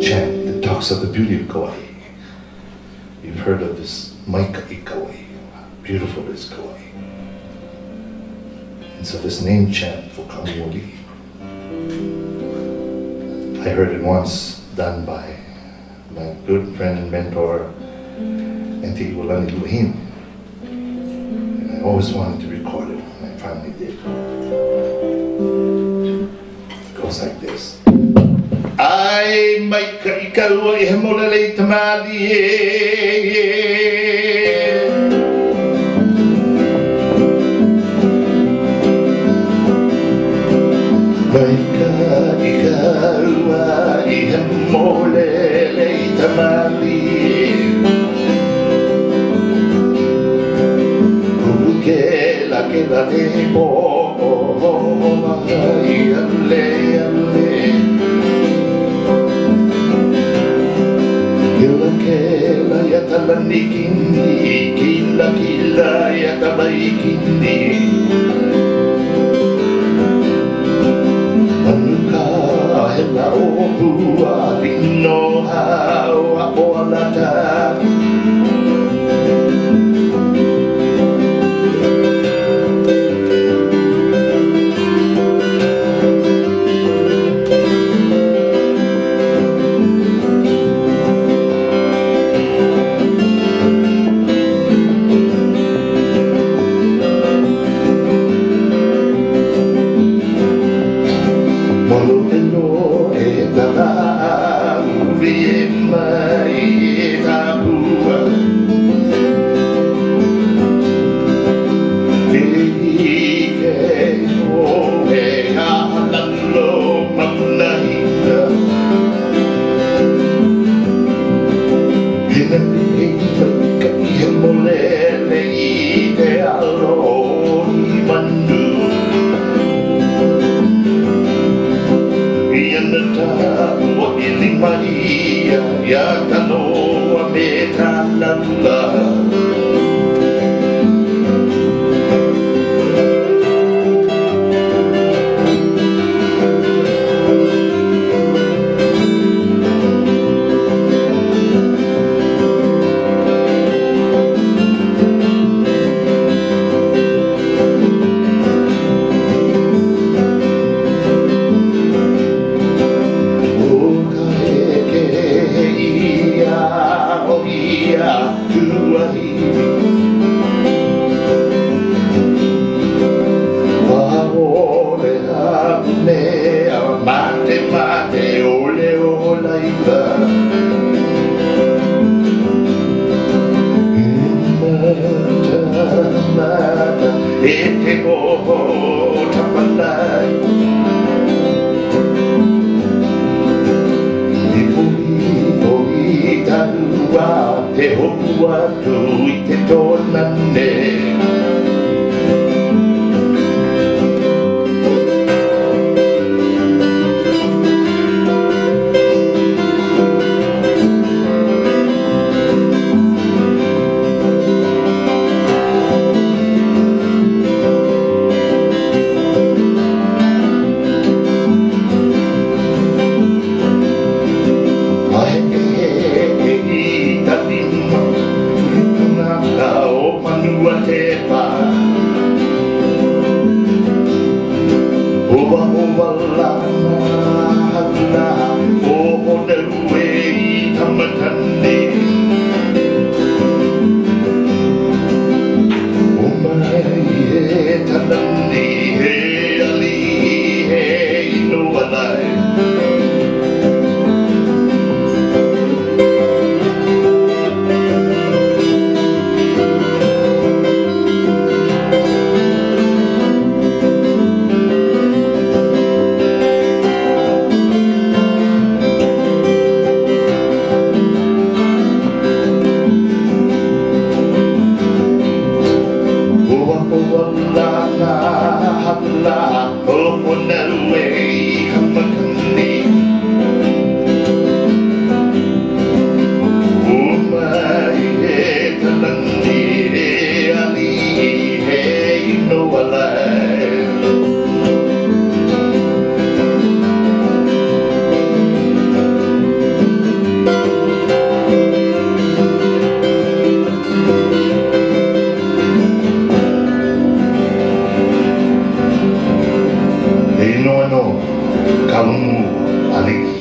chant that talks of the beauty of Kauai. You've heard of this Maikai Kauai. How beautiful is Kauai. And so this name chant for Kamioli, I heard it once done by my good friend and mentor, Auntie Ulani Luhim. And I always wanted to record it, and I finally did. It goes like this. Ai Maikai Kauai he molelei tamali Maikai Kauai he molelei tamali Uluke la ke la te mo ai ale ale Kila yata nikini, kila yata baikini. Manuka hela opua lino hawa olata. Maria, ya tano meta lalla. Te hopua tu I te tōna ne Te Pinono, Kalungu, Ali.